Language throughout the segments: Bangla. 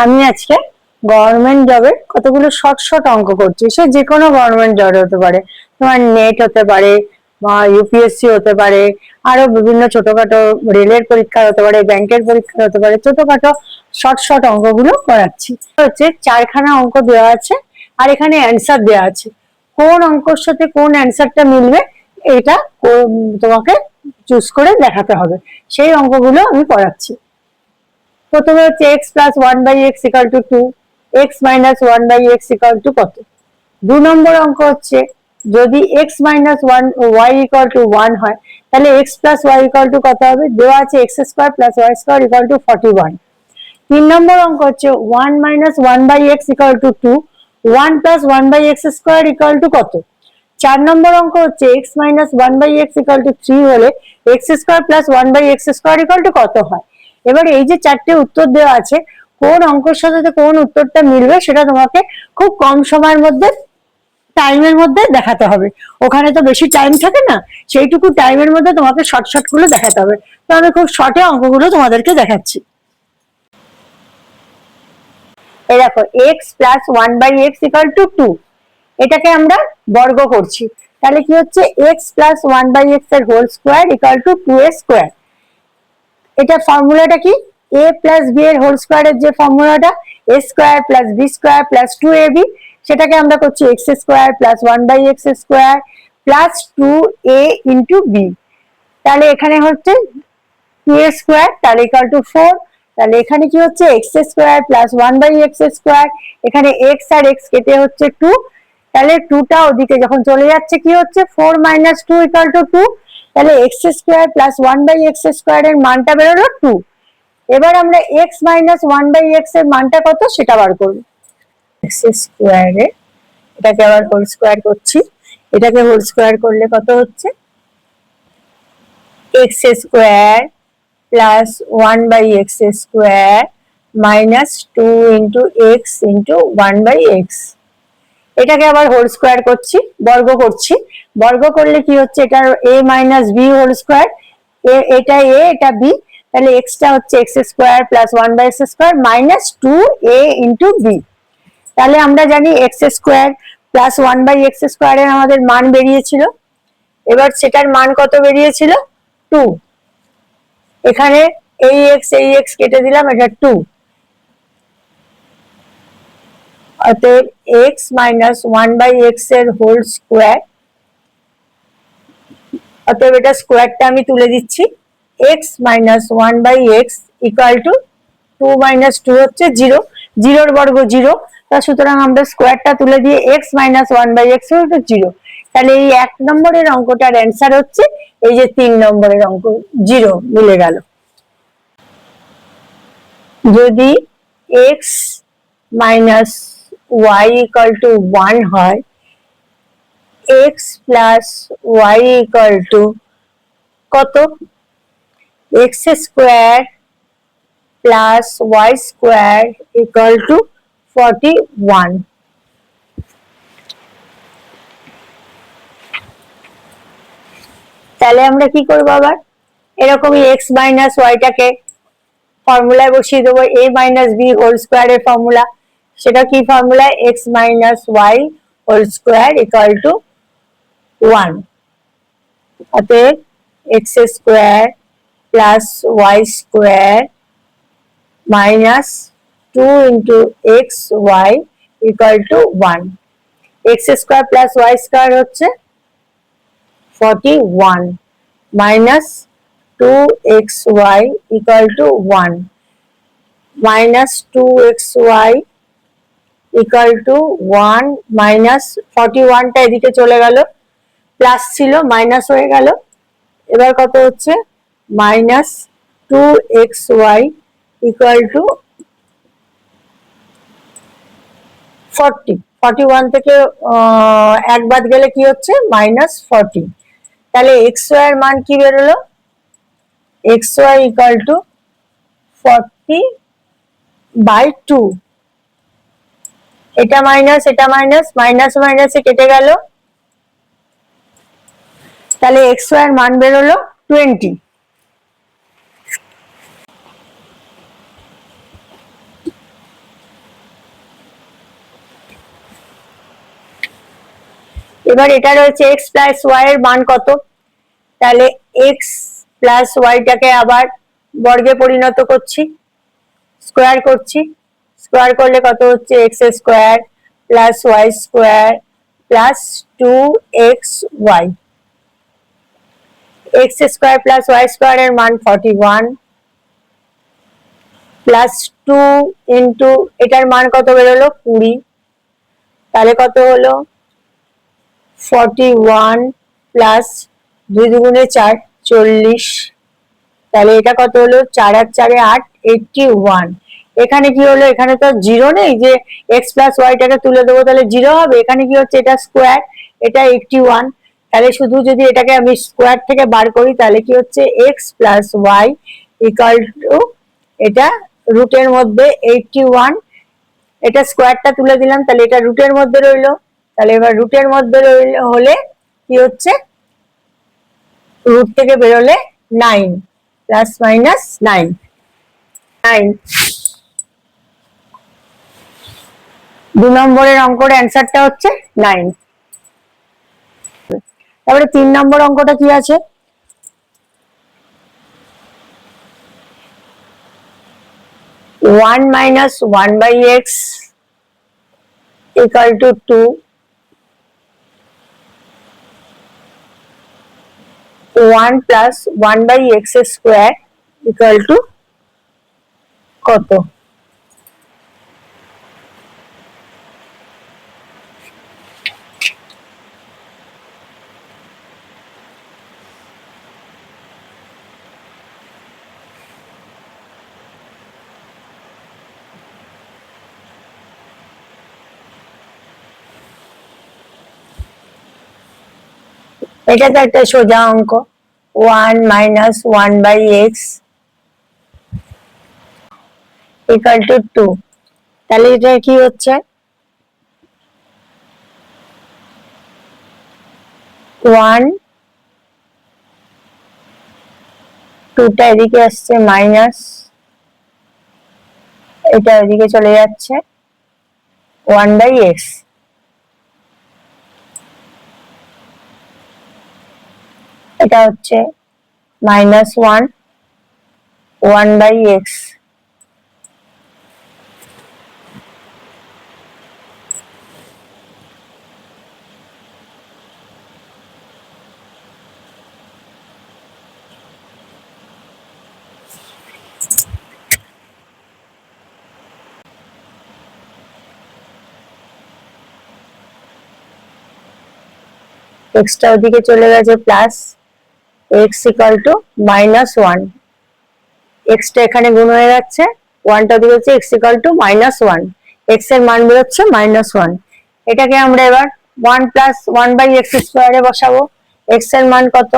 আমি আজকে গভর্নমেন্ট জবের কতগুলো শর্ট শর্ট অঙ্ক করছি। সে যে কোনো গভর্নমেন্ট জব হতে পারে, তোমার নেট হতে পারে বা ইউপিএসসি হতে পারে, আরো বিভিন্ন ছোটখাটো রেলের পরীক্ষা হতে পারে, ব্যাংকের পরীক্ষা হতে পারে, ছোটখাটো শর্ট শর্ট অঙ্কগুলো করাচ্ছি। হচ্ছে চারখানা অঙ্ক দেওয়া আছে আর এখানে অ্যান্সার দেওয়া আছে। কোন অঙ্কর সাথে কোন অ্যান্সারটা মিলবে এটা তোমাকে চুজ করে দেখাতে হবে। সেই অঙ্কগুলো আমি করাচ্ছি। প্রথমে হচ্ছে x plus one by x equal to two, x minus one by x equal to কত। 2 নম্বর অঙ্ক হচ্ছে যদি x minus one y equal to 1 হয় তাহলে x plus y equal to কত হবে, দেওয়া আছে x square plus y square equal to 41। 3 নম্বর অঙ্ক হচ্ছে 1 minus one by x equal to 2, 1 plus one by x square equal to কত। 4 নম্বর অঙ্ক হচ্ছে x minus one by x equal to 3 হলে x square plus one by x square equal to কত হয়। এবার এই যে চারটে উত্তর দেওয়া আছে, কোন অঙ্কের সাথে কোন উত্তরটা মিলবে সেটা তোমাকে খুব কম সময়ের মধ্যে টাইমের মধ্যে দেখাতে হবে। ওখানে তো বেশি টাইম থাকে না, সেইটুকু টাইমের মধ্যে তোমাকে শর্ট শর্ট গুলো দেখাতে হবে। তো আমি খুব শর্টে অঙ্কগুলো তোমাদেরকে দেখাচ্ছি। এই দেখো x plus one by x equal to 2, এটাকে আমরা বর্গ করছি। তাহলে কি হচ্ছে x plus one by x এর whole square equal to 2a square. এটা ফর্মুলাটা কি, a প্লাস বি এর হোল স্কোয়ারের যে ফর্মুলাটা a square plus B square plus 2ab, সেটাকে আমরা করছি x square plus one by x square plus 2a into B. তাহলে এখানে হচ্ছে 2a স্কোয়ার, তাহলে ইকাল টু 4। তাহলে এখানে কি হচ্ছে x square plus one by x square, এখানে এক্স আর এক্স কেটে হচ্ছে 2, তাহলে 2টা ওদিকে যখন চলে যাচ্ছে কি হচ্ছে 4 মাইনাস 2 ইকাল টু 2। তাহলে x square plus one by x square এর মানটা বেরোলো 2। এবার আমরা x minus one by x এর মানটা কত সেটা বার করবো। এক্স স্কোয়ারে এটাকে আবার হোল স্কোয়ার করছি, এটাকে হোল স্কোয়ার করলে কত হচ্ছে x square plus one by x square minus 2 into x into one by x. এটাকে আবার হোল স্কোয়ার করছি, বর্গ করছি। বর্গ করলে কি হচ্ছে এটা a minus b whole square, এটা a এটা b, তাহলে এক্সটা হচ্ছে x square plus one by x square minus 2a into B. তাহলে আমরা জানি x square plus one by x স্কোয়ারের আমাদের মান বেরিয়েছিল। এবার সেটার মান কত বেরিয়েছিল 2। এখানে এই এক্স কেটে দিলাম, এটা 2। অতএব x minus one by x এর হোল স্কোয়ার, অতএব এটা স্কোয়ারটা আমি তুলে দিচ্ছি, x minus one by x equal to 2 minus 2 হচ্ছে 0, 0 বর্গ 0, তা সুতরাং আমরা স্কোয়ারটা তুলে দিয়ে x minus one by x হচ্ছে 0। তাহলে এই 1 নম্বরের অঙ্কটার অ্যান্সার হচ্ছে এই যে 3 নম্বরের অঙ্ক, 0 মিলে গেল। যদি x minus y equal to 1 হয়, x plus y equal to কত, x square plus y square equal to 41। তাহলে আমরা কি করবো, আবার এরকমই এক্স মাইনাস ওয়াইটাকে ফর্মুলায় বসিয়ে দেবো, a minus b whole square এর ফর্মুলা, সেটা কি formula, x minus y whole square equal to 1। অতএব x square plus y square minus 2 into x y equal to 1। X square plus y square হচ্ছে 41 minus 2xy equal to 1 minus 2xy equal to 1 minus 41টা এদিকে চলে গেল, প্লাস ছিল মাইনাস হয়ে গেল। এবার কত হচ্ছে মাইনাস 2xy equal to 40, 41 থেকে এক বাদ গেলে কি হচ্ছে মাইনাস 40। তাহলে xy এর মান কি বেরোলো, xy equal to 40 by 2। এটা মাইনাস এটা মাইনাস, মাইনাস মাইনাসে কেটে গেল, তাহলে xy এর মান বেরোলো 20। এবার এটা রয়েছে এক্স প্লাস ওয়াই এর মান কত, তাহলে এক্স প্লাস ওয়াইটাকে আবার বর্গে পরিণত করছি, স্কোয়ার করছি, স্কোয়ার করলে কত হচ্ছে x square plus y square plus 2xy, x square plus y square এর মান 41 প্লাস 2 ইন্টু এটার মান কত বেরোলো 20, তাহলে কত হলো 41 প্লাস 2 দুগুণে 4 40, তাহলে এটা কত হলো 4 আর 4 এ 8 81। এখানে কি হলো, এখানে তো জিরো নেই যে এক্স প্লাস ওয়াইটাকে তুলে দেবো তাহলে জিরো হবে, এখানে কি হচ্ছে এটা স্কোয়ার, এটা 81, তাহলে শুধু যদি এটাকে আমি স্কোয়ার থেকে বার করি তাহলে কি হচ্ছে x plus y equal to এটা রুটের মধ্যে 81, এটা স্কোয়ারটা তুলে দিলাম তাহলে এটা রুটের মধ্যে রইলো, তাহলে এবার রুটের মধ্যে রইলে হলে কি হচ্ছে রুট থেকে বেরোলে 9 প্লাস মাইনাস 9 9। 2 নম্বরের অঙ্কের অ্যান্সারটা হচ্ছে 9। তারপরে 3 নম্বর অঙ্কটা কি আছে, 1 minus 1 by x equal to 2, 1 plus 1 by x square equal to কত, এটা তো একটা সোজা অঙ্ক, 1 minus 1 by x equal to 2, তাহলে এটা কি হচ্ছে 1 2টা এদিকে আসছে মাইনাস, এটা এদিকে চলে যাচ্ছে 1 by x, এটা হচ্ছে মাইনাস 1 1 by x, এক্সটা ওদিকে চলে গেছে plus x equal two minus 1, extra এখানে গুণ হয়ে যাচ্ছে, 1টা ওদিকে হচ্ছে x equal two minus 1, x এর মান বেরোচ্ছে মাইনাস 1, এটাকে আমরা এবার 1 প্লাস 1 বাই এক্স স্কোয়ারে বসাবো, এক্স এর মান কত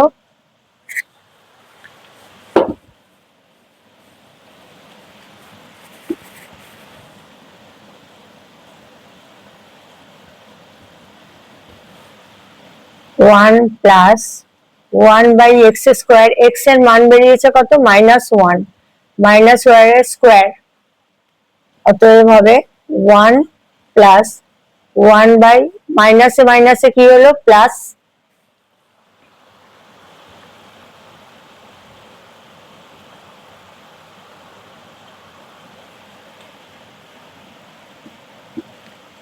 1 plus 1 by x square, x এর মান বেরিয়েছে কত মাইনাস 1, মাইনাস 1 এর স্কোয়ার, অতএব হবে 1 প্লাস 1 বাই মাইনাসে মাইনাসে কি হলো প্লাস,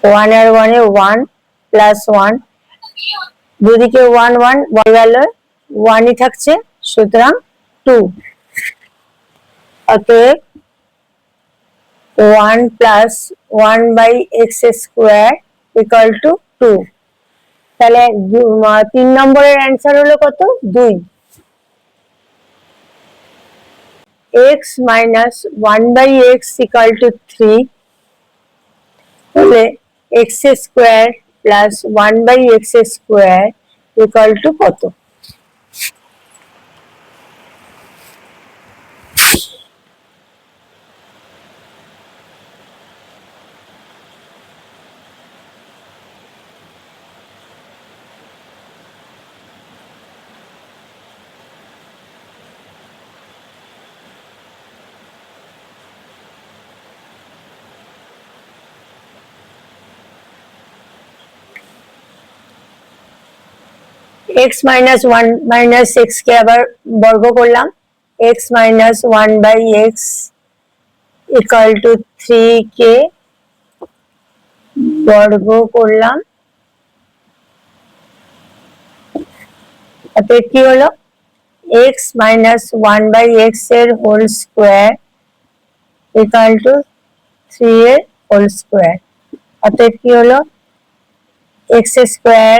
ওয়ান আর ওয়ানে 1 প্লাস 1, দুদিকে 1 1 বল গেল 1ই থাকছে, সুতরাং 2, অতএব 1 plus 1 by x square equal to 2, তাহলে 3 নম্বরের অ্যান্সার হলো কত 2, x minus 1 by x equal to 3, তাহলে x square plus 1 by x square equal to কত, x minus one minus x কে আবার বর্গ করলাম, x minus one by x equal to 3k বর্গ করলাম। অতএব কি হলো, x minus one by x এর হোল স্কোয়ার ইকাল টু 3 এর হোল স্কোয়ার। অতএব কি হলো, x square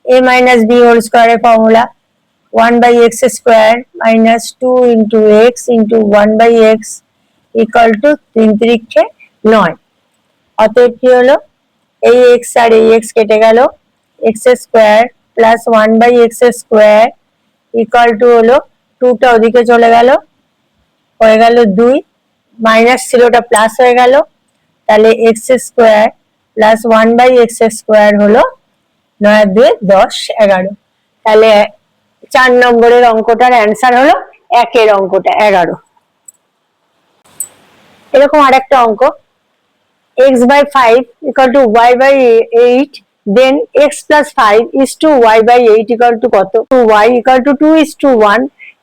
a minus b whole স্কোয়ারের formula 1/x square minus 2 into x into 1/x equal to 3 9। অতএব কি হলো, এই এক্স আর এই এক্স কেটে গেল, x square plus 1/x square equal two হলো 2টা ওদিকে চলে গেল, হয়ে গেল 2, মাইনাস ছিল ওটা প্লাস হয়ে গেল, তাহলে x square plus 1/x square হলো 9 2 10 11। তাহলে 4 নম্বরের অঙ্কটার অ্যান্সার হলো 1 অঙ্কটা 11। এরকম আরেকটা অঙ্ক, x by 5 equal to y by 8, then x plus 5 is to y by 8 equal to কত, y equal to 2 is to 1,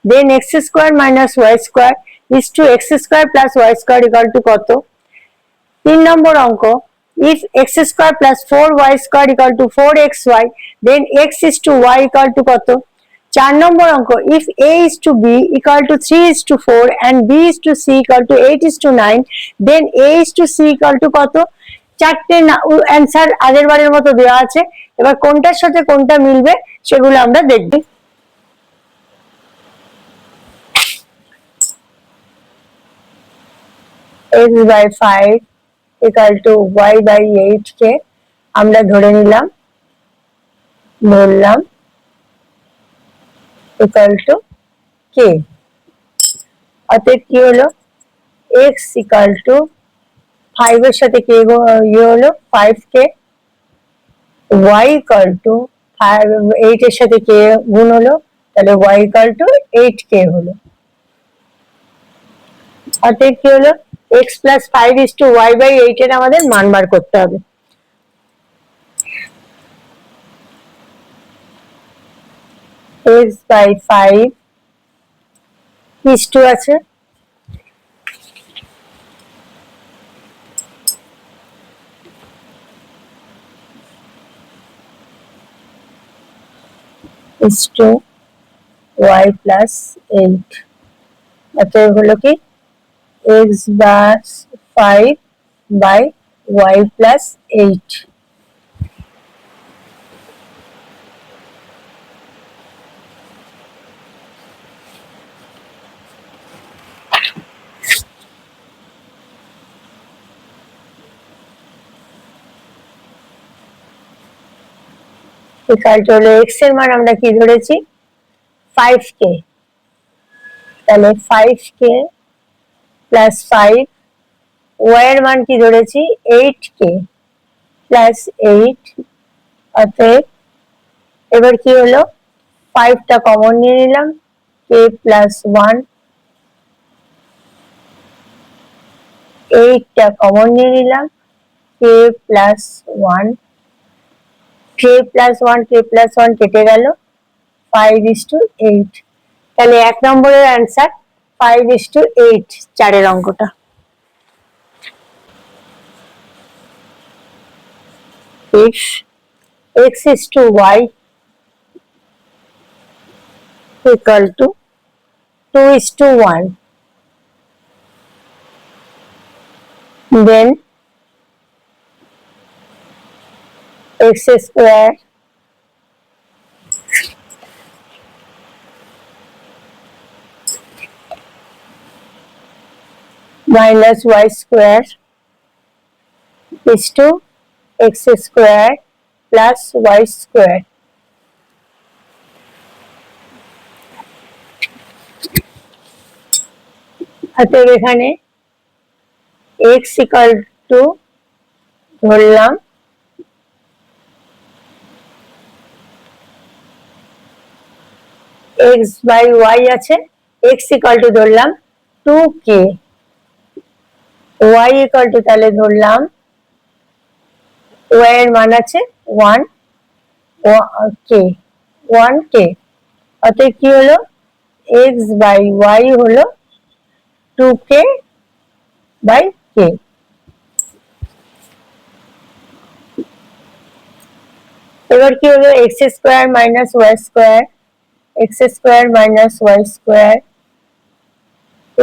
then x square minus y square is to x square plus y square equal to কত। 3 নম্বর অঙ্ক, if x square plus 4y square equal to 4xy, then x is to y equal to কত। 4 নম্বর অঙ্ক, if a is to b equal to 3 is to 4 and b is to c equal to 8 is to 9, then a is to c equal to কত। চারটে অ্যান্সার আগের বারের মতো দেওয়া আছে, এবার কোনটার সাথে কোনটা মিলবে সেগুলো আমরা দেখব। x by 5 equal to y by 8 কে আমরা ধরে নিলাম, ধরলাম equal to k। অতএব কি হলো, x equal to 5 এর সাথে k হলো 5k, y equal to 8 এর সাথে k গুণ হলো, তাহলে y equal to 8k হলো। অতএব কি হলো, x plus 5 is to y by 8 এর আমাদের মান বার করতে হবে। x by 5 is to আছে is to y plus 8। অতএব হলো কি x plus 5 by y plus 8। equal to হলো x এর মান আমরা কি ধরেছি 5k, তাহলে 5k প্লাস 5, y এর মান কি ধরেছি 8k প্লাস 8। অতএব এবার কি হলো, 5টা কমন নিয়ে নিলাম, k প্লাস 1, 8টা কমন নিয়ে নিলাম, k plus 1, k plus 1 k plus 1 কেটে গেল, 5:8। তাহলে 1 নম্বরের অ্যান্সার 5:8 চারের অঙ্কটা। if x is to y equal to 2 is to 1, then x square minus y square is to x square plus y square। অতএব এখানে x equal to ধরলাম x by y আছে, x equal to ধরলাম 2k, y equal to তাহলে ধরলাম y এর মান আছে 1k, 1k, অতএব কি হলো x বাই y হলো 2k বাই k। এবার কি হলো x square minus y square, x square minus y square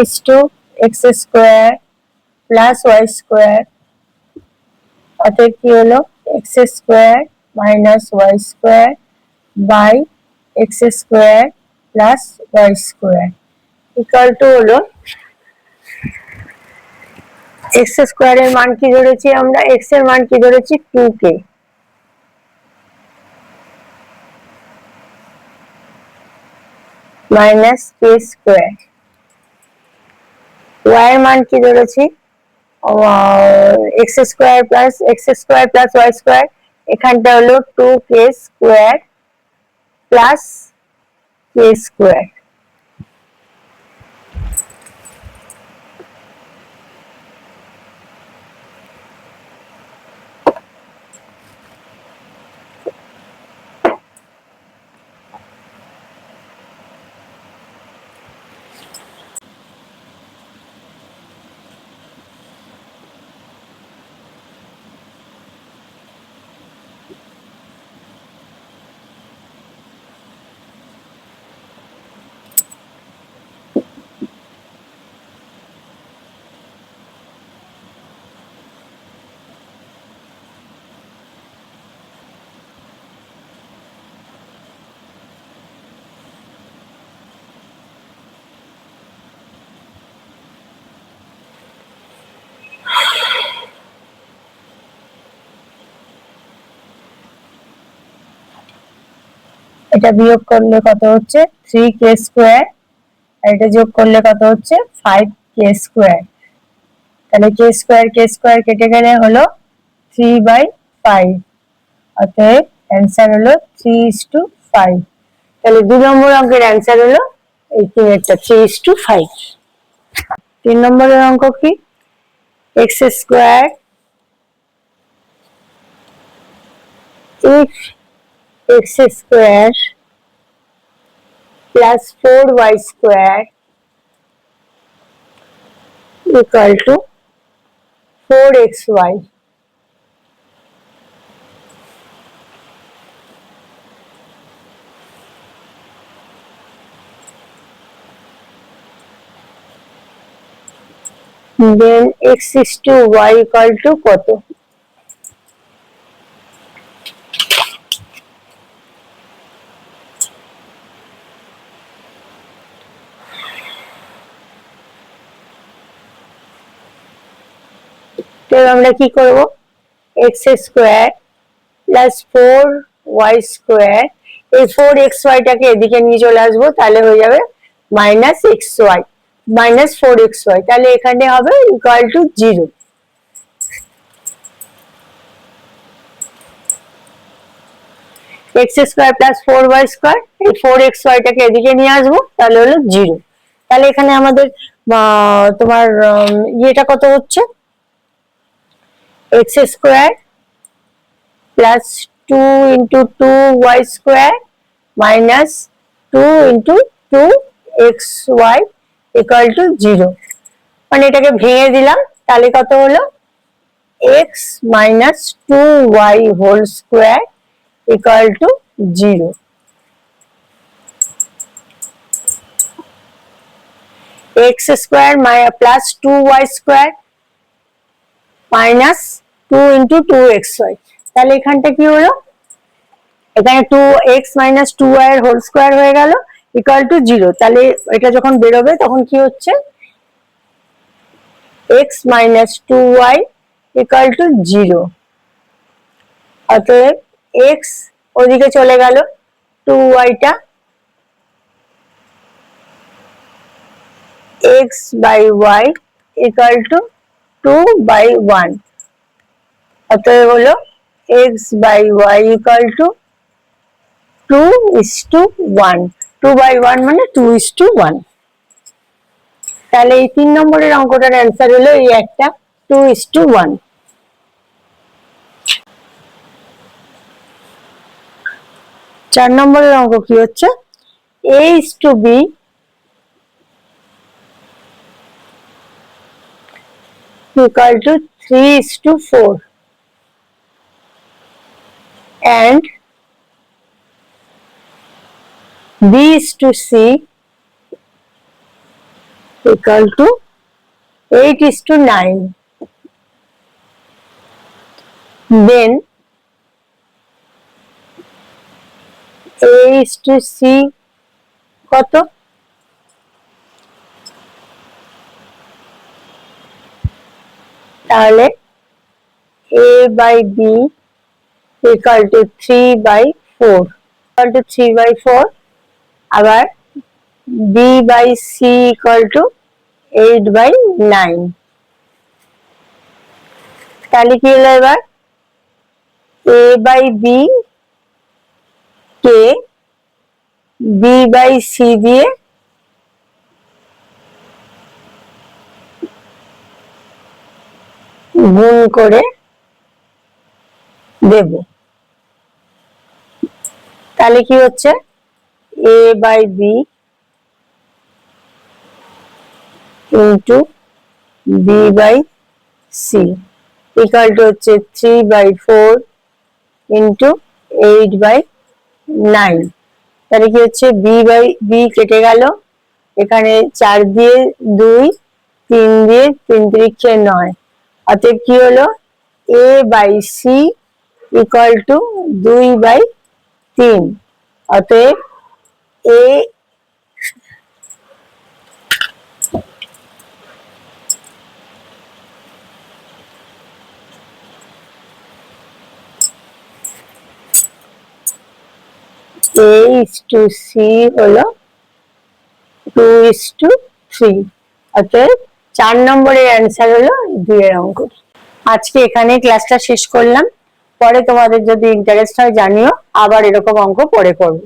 is to x square plus y square, অতএব কি হলো x square minus y square by x square plus y square equal to হলো এক্স স্কোয়ারের মান কি ধরেছি আমরা, এক্স এর মান কি ধরেছি 2k মাইনাস কে স্কোয়ার, ওয়াই এর মান কি ধরেছি x square plus y square, এখানটা হলো 2k স্কোয়ার প্লাস কে স্কোয়ার। এটা বিয়োগ করলে কত হচ্ছে 3k স্কোয়ার, আর এটা যোগ করলে কত হচ্ছে 5k স্কোয়ার, তাহলে কে স্কোয়ার কেটে গেলে হলো 3/5, অতএব অ্যান্সার হলো 3:5। তাহলে 2 নম্বর অঙ্কের অ্যান্সার হলো এই তিনেরটা 3:5। 3 নম্বরের অঙ্ক কি, x square if x square plus 4y square equal to 4xy, then x is to y equal to কত, তো আমরা কি করব x square plus 4y square, এই 4xy টাকে এদিকে নিয়ে চলে আসবো, তাহলে হয়ে যাবে মাইনাস xy মাইনাস 4xy, তাহলে এখানে হবে equal to 0। x square plus 4y square, এই 4xy টাকে এদিকে নিয়ে আসবো, তাহলে হলো 0। তাহলে এখানে আমাদের তোমার ইয়েটা কত হচ্ছে x square plus 2 into 2y square minus 2 into 2xy equal to 0, মানে এটাকে ভেঙে দিলাম, তাহলে কত হলো x minus 2y whole square equal to 0। x square plus 2y square minus 2 into 2xy, তাহলে এখানটা কি হলো, এখানে 2x মাইনাস 2y এর হোল স্কোয়ার হয়ে গেল ইকুয়াল টু 0, তাহলে এটা যখন বেরোবে তখন কি হচ্ছে x minus 2y equal to 0, অতএব x ওদিকে চলে গেল, 2y টা x by y equal to 2/1, অতএব হলো x by y equal to 2:1, 2/1 মানে 2:1। তাহলে এই 3 নম্বরের অঙ্কটার অ্যান্সার হলো এই একটা 2:1। 4 নম্বরের অঙ্ক কি হচ্ছে, a is to b equal to 3 is to 4 and b is to c equal to 8 is to 9. Then a is to c কত, তাহলে a by b equal to 3 by 4 equal to 3 by 4, আবার b by c equal to 8 by 9. তাহলে কি হলো, এবার a by b K b by c দিয়ে গুণ করে দেব। তাহলে কি হচ্ছে, a by b into b by c equal to হচ্ছে 3 by 4 into 8 by 9. তাহলে কি হচ্ছে, b by b কেটে গেল, এখানে 4 দিয়ে 2, 3 দিয়ে 3 3 9, অতএব কি হলো, a by c equal to 2 by 3, অতএব a is to c হলো 2 is to 3, অতএব 4 নম্বরের অ্যান্সার হলো 2 এর অঙ্ক। আজকে এখানে ক্লাসটা শেষ করলাম, পরে তোমাদের যদি ইন্টারেস্ট হয় জানিও, আবার এরকম অঙ্ক পরে করবো।